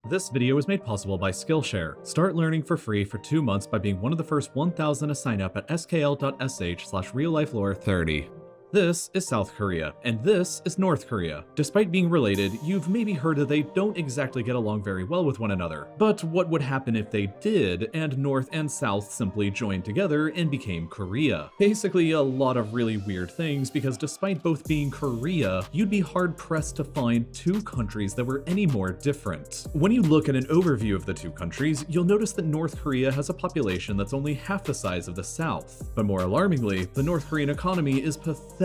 This video was made possible by Skillshare. Start learning for free for 2 months by being one of the first 1,000 to sign up at skl.sh/RealLifeLore30. This is South Korea, and this is North Korea. Despite being related, you've maybe heard that they don't exactly get along very well with one another. But what would happen if they did, and North and South simply joined together and became Korea? Basically, a lot of really weird things, because despite both being Korea, you'd be hard-pressed to find two countries that were any more different. When you look at an overview of the two countries, you'll notice that North Korea has a population that's only half the size of the South. But more alarmingly, the North Korean economy is pathetically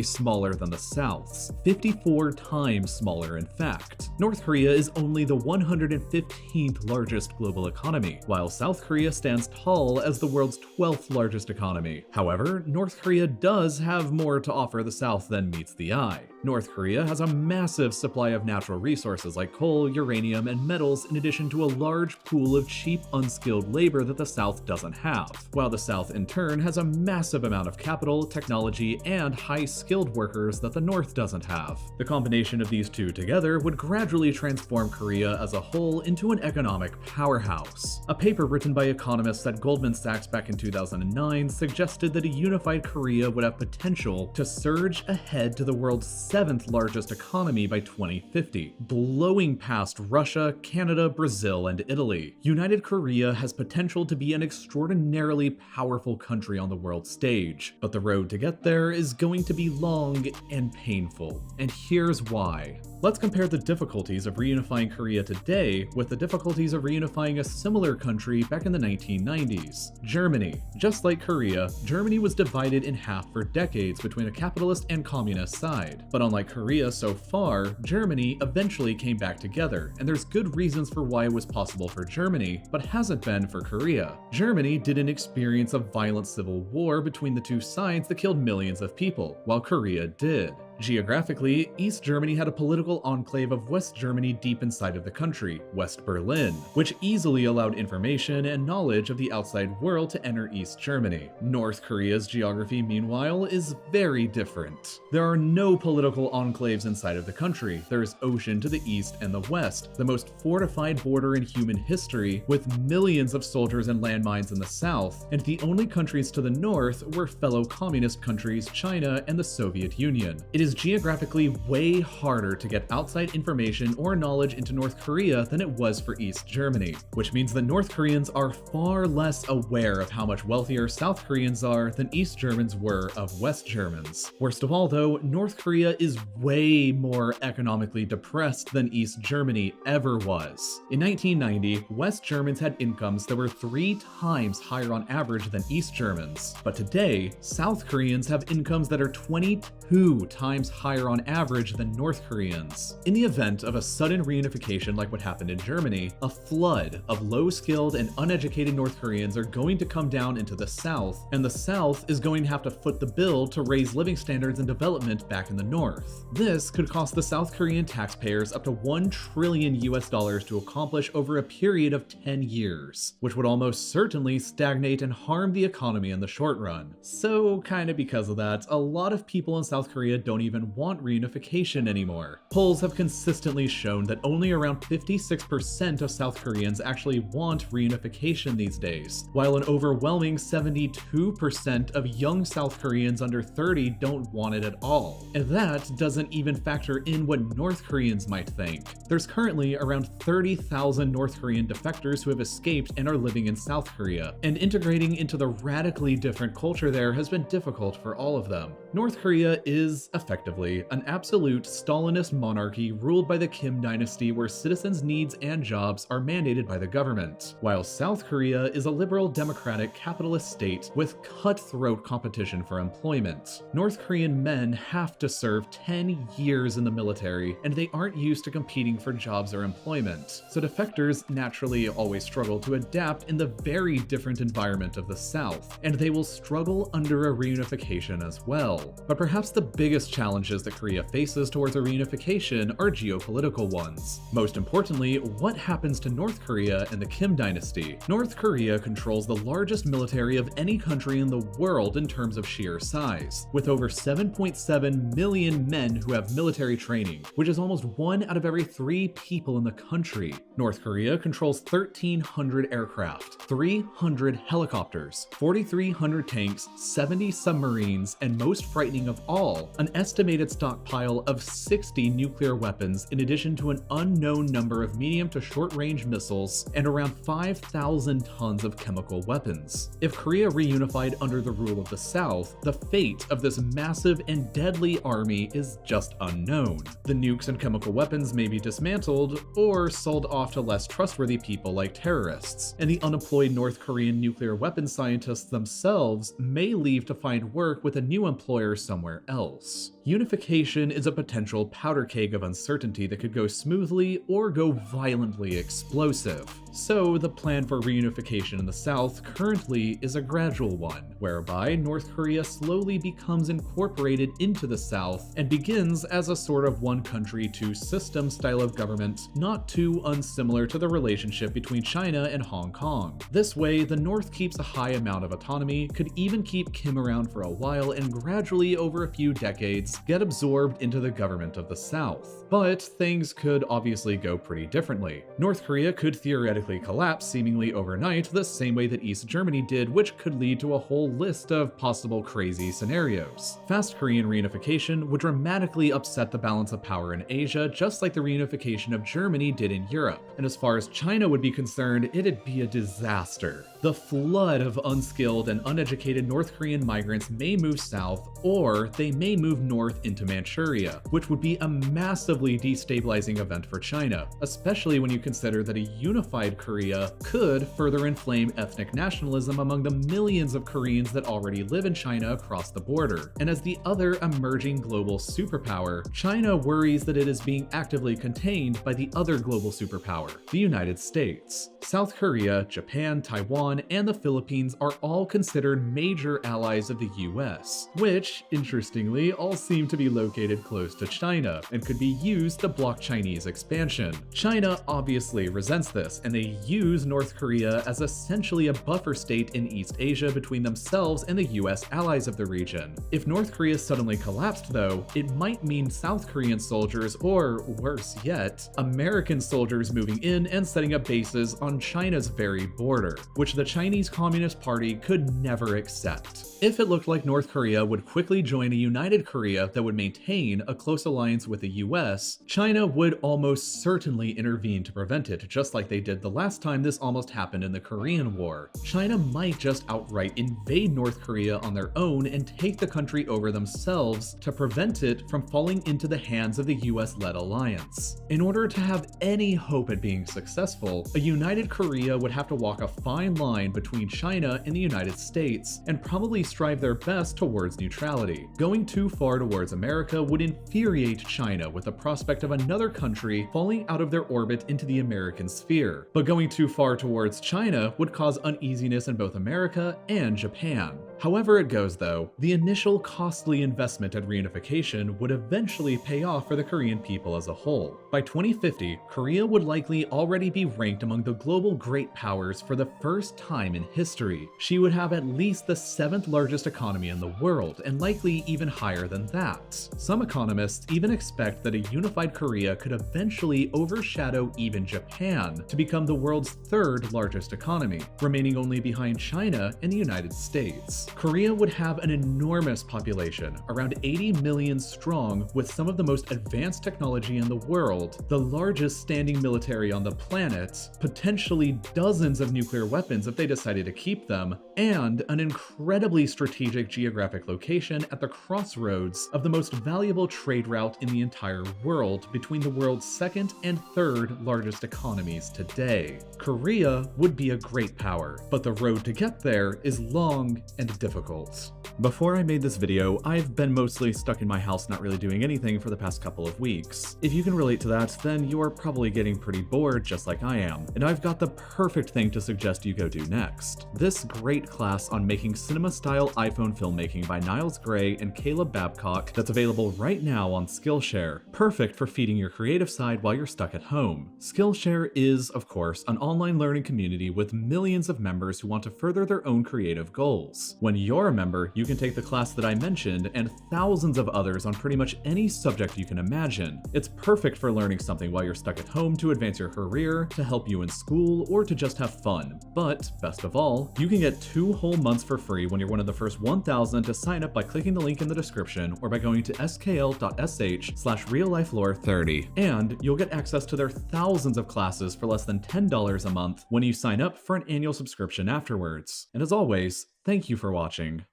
smaller than the South's, 54 times smaller in fact. North Korea is only the 115th largest global economy, while South Korea stands tall as the world's 12th largest economy. However, North Korea does have more to offer the South than meets the eye. North Korea has a massive supply of natural resources like coal, uranium, and metals, in addition to a large pool of cheap, unskilled labor that the South doesn't have, while the South in turn has a massive amount of capital, technology, and high-skilled workers that the North doesn't have. The combination of these two together would gradually transform Korea as a whole into an economic powerhouse. A paper written by economists at Goldman Sachs back in 2009 suggested that a unified Korea would have potential to surge ahead to the world's 7th largest economy by 2050, blowing past Russia, Canada, Brazil, and Italy. United Korea has potential to be an extraordinarily powerful country on the world stage, but the road to get there is going to be long and painful, and here's why. Let's compare the difficulties of reunifying Korea today with the difficulties of reunifying a similar country back in the 1990s, Germany. Just like Korea, Germany was divided in half for decades between a capitalist and communist side. But unlike Korea so far, Germany eventually came back together, and there's good reasons for why it was possible for Germany, but hasn't been for Korea. Germany didn't experience a violent civil war between the two sides that killed millions of people, while Korea did. Geographically, East Germany had a political enclave of West Germany deep inside of the country, West Berlin, which easily allowed information and knowledge of the outside world to enter East Germany. North Korea's geography, meanwhile, is very different. There are no political enclaves inside of the country. There's ocean to the east and the west, the most fortified border in human history, with millions of soldiers and landmines in the south, and the only countries to the north were fellow communist countries, China and the Soviet Union. It is geographically way harder to get outside information or knowledge into North Korea than it was for East Germany, which means that North Koreans are far less aware of how much wealthier South Koreans are than East Germans were of West Germans. Worst of all though, North Korea is way more economically depressed than East Germany ever was. In 1990, West Germans had incomes that were 3 times higher on average than East Germans, but today, South Koreans have incomes that are 22 times higher on average than North Koreans. In the event of a sudden reunification like what happened in Germany, a flood of low-skilled and uneducated North Koreans are going to come down into the South, and the South is going to have to foot the bill to raise living standards and development back in the North. This could cost the South Korean taxpayers up to $1 trillion to accomplish over a period of 10 years, which would almost certainly stagnate and harm the economy in the short run. So, kinda because of that, a lot of people in South Korea don't even want reunification anymore. Polls have consistently shown that only around 56% of South Koreans actually want reunification these days, while an overwhelming 72% of young South Koreans under 30 don't want it at all. And that doesn't even factor in what North Koreans might think. There's currently around 30,000 North Korean defectors who have escaped and are living in South Korea, and integrating into the radically different culture there has been difficult for all of them. North Korea is effectively an absolute Stalinist monarchy ruled by the Kim dynasty, where citizens' needs and jobs are mandated by the government, while South Korea is a liberal democratic capitalist state with cutthroat competition for employment. North Korean men have to serve 10 years in the military, and they aren't used to competing for jobs or employment, so defectors naturally always struggle to adapt in the very different environment of the South, and they will struggle under a reunification as well. But perhaps the biggest challenge challenges that Korea faces towards a reunification are geopolitical ones. Most importantly, what happens to North Korea and the Kim dynasty? North Korea controls the largest military of any country in the world in terms of sheer size, with over 7.7 million men who have military training, which is almost 1 out of every 3 people in the country. North Korea controls 1,300 aircraft, 300 helicopters, 4,300 tanks, 70 submarines, and most frightening of all, an estimated stockpile of 60 nuclear weapons in addition to an unknown number of medium to short-range missiles and around 5,000 tons of chemical weapons. If Korea reunified under the rule of the South, the fate of this massive and deadly army is just unknown. The nukes and chemical weapons may be dismantled or sold off to less trustworthy people like terrorists, and the unemployed North Korean nuclear weapons scientists themselves may leave to find work with a new employer somewhere else. Unification is a potential powder keg of uncertainty that could go smoothly or go violently explosive. So the plan for reunification in the South currently is a gradual one, whereby North Korea slowly becomes incorporated into the South and begins as a sort of one country, two system style of government, not too unsimilar to the relationship between China and Hong Kong. This way, the North keeps a high amount of autonomy, could even keep Kim around for a while, and gradually over a few decades get absorbed into the government of the South. But things could obviously go pretty differently. North Korea could theoretically collapse seemingly overnight, the same way that East Germany did, which could lead to a whole list of possible crazy scenarios. Fast Korean reunification would dramatically upset the balance of power in Asia, just like the reunification of Germany did in Europe. And as far as China would be concerned, it'd be a disaster. The flood of unskilled and uneducated North Korean migrants may move south, or they may move north into Manchuria, which would be a massively destabilizing event for China, especially when you consider that a unified Korea could further inflame ethnic nationalism among the millions of Koreans that already live in China across the border. And as the other emerging global superpower, China worries that it is being actively contained by the other global superpower, the United States. South Korea, Japan, Taiwan, and the Philippines are all considered major allies of the US, which, interestingly, all seem to be located close to China and could be used to block Chinese expansion. China obviously resents this, and they use North Korea as essentially a buffer state in East Asia between themselves and the US allies of the region. If North Korea suddenly collapsed, though, it might mean South Korean soldiers, or worse yet, American soldiers moving in and setting up bases on China's very border, which the Chinese Communist Party could never accept. If it looked like North Korea would quickly join a united Korea that would maintain a close alliance with the US, China would almost certainly intervene to prevent it, just like they did the last time this almost happened in the Korean War. China might just outright invade North Korea on their own and take the country over themselves to prevent it from falling into the hands of the US-led alliance. In order to have any hope at being successful, a united Korea would have to walk a fine line between China and the United States, and probably strive their best towards neutrality. Going too far towards America would infuriate China with the prospect of another country falling out of their orbit into the American sphere. But going too far towards China would cause uneasiness in both America and Japan. However it goes though, the initial costly investment at reunification would eventually pay off for the Korean people as a whole. By 2050, Korea would likely already be ranked among the global great powers for the first time in history. She would have at least the 7th largest economy in the world, and likely even higher than that. Some economists even expect that a unified Korea could eventually overshadow even Japan to become the world's 3rd largest economy, remaining only behind China and the United States. Korea would have an enormous population, around 80 million strong, with some of the most advanced technology in the world, the largest standing military on the planet, potentially dozens of nuclear weapons if they decided to keep them, and an incredibly strategic geographic location at the crossroads of the most valuable trade route in the entire world between the world's 2nd and 3rd largest economies today. Korea would be a great power, but the road to get there is long and difficult. Before I made this video, I've been mostly stuck in my house not really doing anything for the past couple of weeks. If you can relate to that, then you are probably getting pretty bored just like I am, and I've got the perfect thing to suggest you go do next. This great class on making cinema-style iPhone filmmaking by Niles Gray and Caleb Babcock that's available right now on Skillshare. Perfect for feeding your creative side while you're stuck at home. Skillshare is, of course, an online learning community with millions of members who want to further their own creative goals. When you're a member, you can take the class that I mentioned and thousands of others on pretty much any subject you can imagine. It's perfect for learning something while you're stuck at home to advance your career, to help you in school, or to just have fun. But, best of all, you can get 2 whole months for free when you're one of the first 1,000 to sign up by clicking the link in the description or by going to skl.sh/RealLifeLore30. And you'll get access to their thousands of classes for less than $10 a month when you sign up for an annual subscription afterwards. And as always, thank you for watching.